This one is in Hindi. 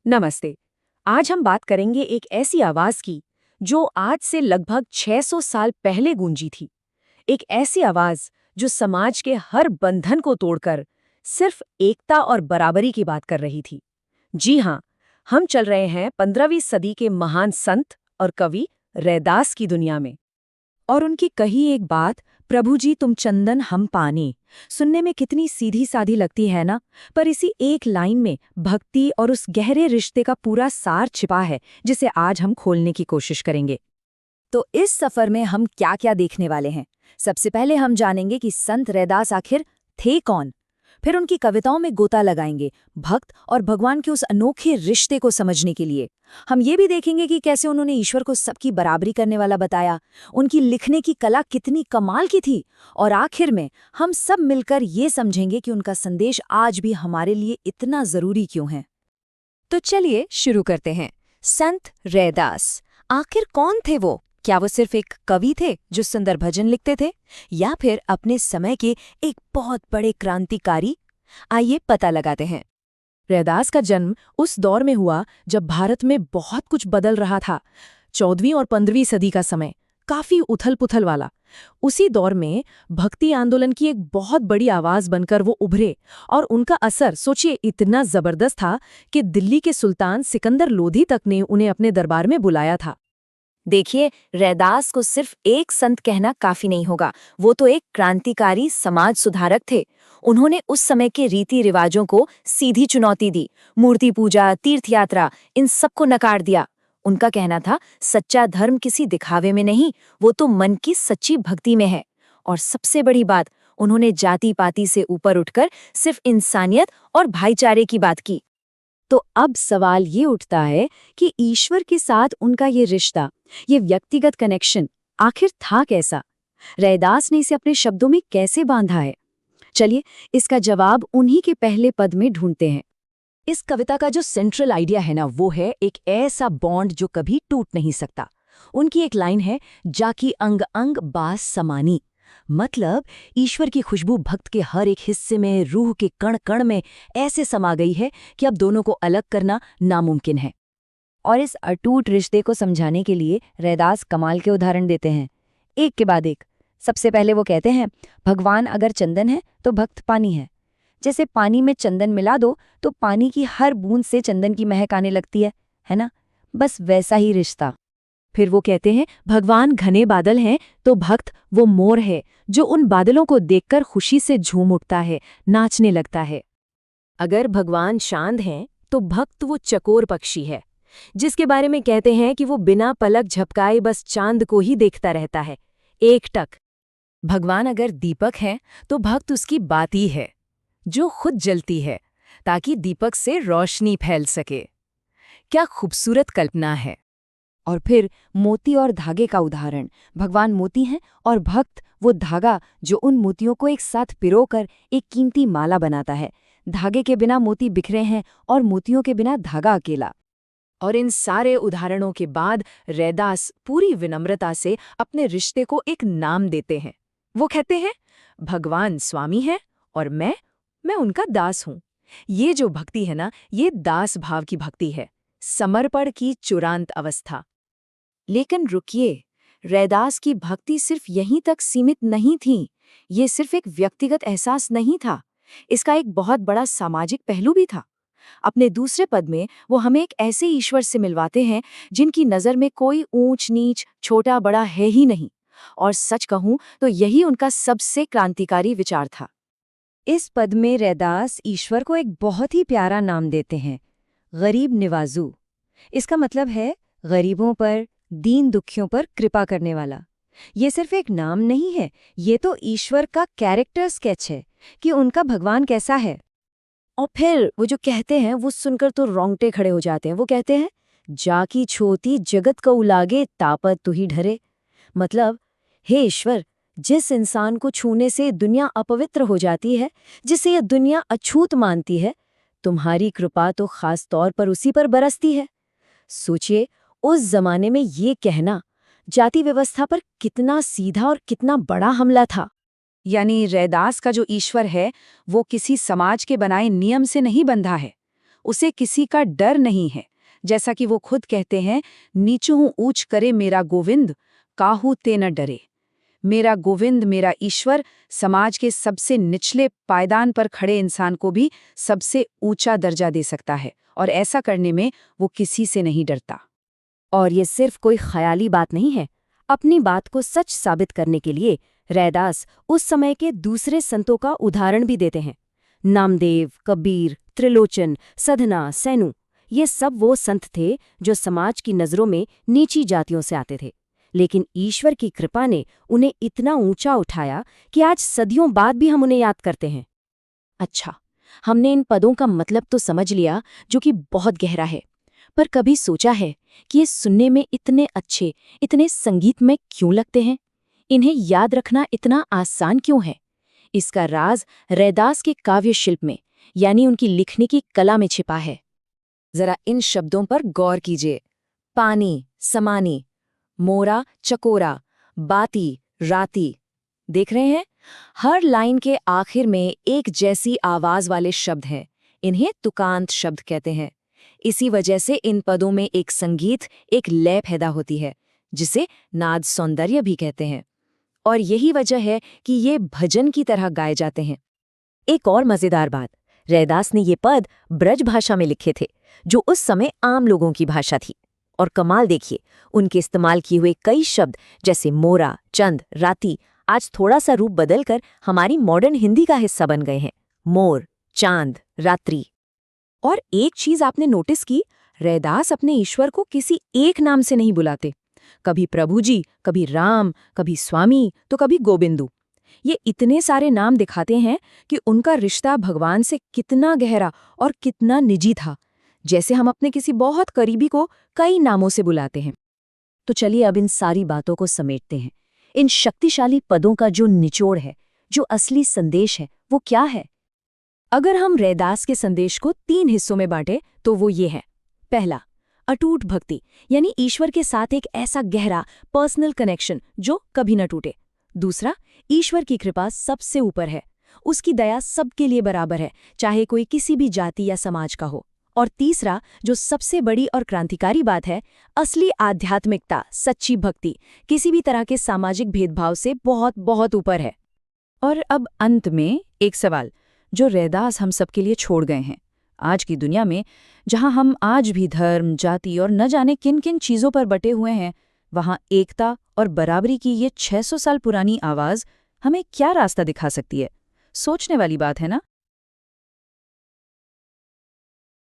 नमस्ते। आज हम बात करेंगे एक ऐसी आवाज की जो आज से लगभग 600 साल पहले गूंजी थी। एक ऐसी आवाज जो समाज के हर बंधन को तोड़कर सिर्फ एकता और बराबरी की बात कर रही थी। जी हाँ, हम चल रहे हैं 15वीं सदी के महान संत और कवि रैदास की दुनिया में। और उनकी कही एक बात, प्रभु जी तुम चंदन हम पानी, सुनने में कितनी सीधी साधी लगती है ना। पर इसी एक लाइन में भक्ति और उस गहरे रिश्ते का पूरा सार छिपा है जिसे आज हम खोलने की कोशिश करेंगे। तो इस सफर में हम क्या क्या देखने वाले हैं? सबसे पहले हम जानेंगे कि संत रैदास आखिर थे कौन। फिर उनकी कविताओं में गोता लगाएंगे भक्त और भगवान के उस अनोखे रिश्ते को समझने के लिए। हम ये भी देखेंगे कि कैसे उन्होंने ईश्वर को सबकी बराबरी करने वाला बताया, उनकी लिखने की कला कितनी कमाल की थी, और आखिर में हम सब मिलकर ये समझेंगे कि उनका संदेश आज भी हमारे लिए इतना जरूरी क्यों है। तो चलिए शुरू करते हैं। संत रैदास आखिर कौन थे वो? क्या वो सिर्फ एक कवि थे जो सुंदर भजन लिखते थे, या फिर अपने समय के एक बहुत बड़े क्रांतिकारी? आइए पता लगाते हैं। रैदास का जन्म उस दौर में हुआ जब भारत में बहुत कुछ बदल रहा था। 14वीं और 15वीं सदी का समय काफी उथल-पुथल वाला। उसी दौर में भक्ति आंदोलन की एक बहुत बड़ी आवाज बनकर वो उभरे, और उनका असर सोचिए इतना जबरदस्त था कि दिल्ली के सुल्तान सिकंदर लोधी तक ने उन्हें अपने दरबार में बुलाया था। देखिए, रैदास को सिर्फ एक संत कहना काफी नहीं होगा, वो तो एक क्रांतिकारी समाज सुधारक थे। उन्होंने उस समय के रीति रिवाजों को सीधी चुनौती दी। मूर्ति पूजा, तीर्थयात्रा, इन सबको नकार दिया। उनका कहना था, सच्चा धर्म किसी दिखावे में नहीं, वो तो मन की सच्ची भक्ति में है। और सबसे बड़ी बात, उन्होंने जाति पाति से ऊपर उठकर सिर्फ इंसानियत और भाईचारे की बात की। तो अब सवाल ये उठता है कि ईश्वर के साथ उनका ये रिश्ता, ये व्यक्तिगत कनेक्शन आखिर था कैसा? रैदास ने इसे अपने शब्दों में कैसे बांधा है? चलिए इसका जवाब उन्हीं के पहले पद में ढूंढते हैं। इस कविता का जो सेंट्रल आइडिया है ना, वो है एक ऐसा बॉन्ड जो कभी टूट नहीं सकता। उनकी एक लाइन है, जाकी अंग अंग बास समानी। मतलब ईश्वर की खुशबू भक्त के हर एक हिस्से में, रूह के कण कण में ऐसे समा गई है कि अब दोनों को अलग करना नामुमकिन है। और इस अटूट रिश्ते को समझाने के लिए रैदास कमाल के उदाहरण देते हैं, एक के बाद एक। सबसे पहले वो कहते हैं, भगवान अगर चंदन है तो भक्त पानी है। जैसे पानी में चंदन मिला दो तो पानी की हर बूंद से चंदन की महक आने लगती है ना? बस वैसा ही रिश्ता। फिर वो कहते हैं, भगवान घने बादल हैं तो भक्त वो मोर है जो उन बादलों को देखकर खुशी से झूम उठता है, नाचने लगता है। अगर भगवान शांत हैं तो भक्त वो चकोर पक्षी है जिसके बारे में कहते हैं कि वो बिना पलक झपकाए बस चांद को ही देखता रहता है, एकटक। भगवान अगर दीपक हैं तो भक्त उसकी बाती है जो खुद जलती है ताकि दीपक से रोशनी फैल सके। क्या खूबसूरत कल्पना है। और फिर मोती और धागे का उदाहरण। भगवान मोती हैं और भक्त वो धागा जो उन मोतियों को एक साथ पिरोकर एक कीमती माला बनाता है। धागे के बिना मोती बिखरे हैं और मोतियों के बिना धागा अकेला। और इन सारे उदाहरणों के बाद रैदास पूरी विनम्रता से अपने रिश्ते को एक नाम देते हैं। वो कहते हैं, भगवान स्वामी है और मैं उनका दास हूँ। ये जो भक्ति है ना, ये दास भाव की भक्ति है, समर्पण की चुरांत अवस्था। लेकिन रुकिए, रैदास की भक्ति सिर्फ यहीं तक सीमित नहीं थी। ये सिर्फ एक व्यक्तिगत एहसास नहीं था, इसका एक बहुत बड़ा सामाजिक पहलू भी था। अपने दूसरे पद में वो हमें एक ऐसे ईश्वर से मिलवाते हैं जिनकी नज़र में कोई ऊंच नीच, छोटा बड़ा है ही नहीं। और सच कहूं तो यही उनका सबसे क्रांतिकारी विचार था। इस पद में रैदास ईश्वर को एक बहुत ही प्यारा नाम देते हैं, गरीब निवाजू। इसका मतलब है गरीबों पर, दीन दुखियों पर कृपा करने वाला। ये सिर्फ एक नाम नहीं है, ये तो ईश्वर का कैरेक्टर स्केच है कि उनका भगवान कैसा है। और फिर वो जो कहते हैं वो सुनकर तो रोंगटे खड़े हो जाते हैं। वो कहते हैं, जाकी छोटी जगत को उलागे तापत तू ही ढरे। मतलब, हे ईश्वर, जिस इंसान को छूने से दुनिया अपवित्र हो जाती है, जिसे यह दुनिया अछूत मानती है, तुम्हारी कृपा तो खास तौर पर उसी पर बरसती है। सोचिए, उस जमाने में ये कहना जाति व्यवस्था पर कितना सीधा और कितना बड़ा हमला था। यानी रैदास का जो ईश्वर है वो किसी समाज के बनाए नियम से नहीं बंधा है, उसे किसी का डर नहीं है। जैसा कि वो खुद कहते हैं, नीचू ऊंच करे मेरा गोविंद, काहू ते न डरे। मेरा गोविंद, मेरा ईश्वर समाज के सबसे निचले पायदान पर खड़े इंसान को भी सबसे ऊंचा दर्जा दे सकता है, और ऐसा करने में वो किसी से नहीं डरता। और ये सिर्फ कोई ख्याली बात नहीं है। अपनी बात को सच साबित करने के लिए रैदास उस समय के दूसरे संतों का उदाहरण भी देते हैं। नामदेव, कबीर, त्रिलोचन, सधना, सैनु, ये सब वो संत थे जो समाज की नज़रों में नीची जातियों से आते थे, लेकिन ईश्वर की कृपा ने उन्हें इतना ऊंचा उठाया कि आज सदियों बाद भी हम उन्हें याद करते हैं। अच्छा, हमने इन पदों का मतलब तो समझ लिया, जो कि बहुत गहरा है, पर कभी सोचा है कि ये सुनने में इतने अच्छे, इतने संगीतमय क्यों लगते हैं? इन्हें याद रखना इतना आसान क्यों है? इसका राज रैदास के काव्य शिल्प में, यानी उनकी लिखने की कला में छिपा है। जरा इन शब्दों पर गौर कीजिए। पानी, समानी, मोरा, चकोरा, बाती, राती। देख रहे हैं? हर लाइन के आखिर में एक जैसी आवाज वाले शब्द हैं। इन्हें तुकांत शब्द कहते हैं। इसी वजह से इन पदों में एक संगीत, एक लय पैदा होती है, जिसे नाद सौंदर्य भी कहते हैं। और यही वजह है कि ये भजन की तरह गाए जाते हैं। एक और मजेदार बात, रैदास ने ये पद ब्रज भाषा में लिखे थे, जो उस समय आम लोगों की भाषा थी। और कमाल देखिए, उनके इस्तेमाल किए हुए कई शब्द जैसे मोरा, चंद, राती आज थोड़ा सा रूप बदलकर हमारी मॉडर्न हिंदी का हिस्सा बन गए हैं। मोर, चांद, रात्रि। और एक चीज आपने नोटिस की, रैदास अपने ईश्वर को किसी एक नाम से नहीं बुलाते। कभी प्रभु जी, कभी राम, कभी स्वामी, तो कभी गोविंदु। ये इतने सारे नाम दिखाते हैं कि उनका रिश्ता भगवान से कितना गहरा और कितना निजी था, जैसे हम अपने किसी बहुत करीबी को कई नामों से बुलाते हैं। तो चलिए अब इन सारी बातों को समेटते हैं। इन शक्तिशाली पदों का जो निचोड़ है, जो असली संदेश है, वो क्या है? अगर हम रैदास के संदेश को 3 हिस्सों में बांटें तो वो ये है। पहला, अटूट भक्ति, यानी ईश्वर के साथ एक ऐसा गहरा पर्सनल कनेक्शन जो कभी न टूटे। दूसरा, ईश्वर की कृपा सबसे ऊपर है, उसकी दया सबके लिए बराबर है, चाहे कोई किसी भी जाति या समाज का हो। और तीसरा, जो सबसे बड़ी और क्रांतिकारी बात है, असली आध्यात्मिकता, सच्ची भक्ति किसी भी तरह के सामाजिक भेदभाव से बहुत बहुत ऊपर है। और अब अंत में एक सवाल जो रैदास हम सबके लिए छोड़ गए हैं। आज की दुनिया में, जहां हम आज भी धर्म, जाति और न जाने किन किन चीज़ों पर बटे हुए हैं, वहां एकता और बराबरी की ये 600 साल पुरानी आवाज़ हमें क्या रास्ता दिखा सकती है? सोचने वाली बात है ना?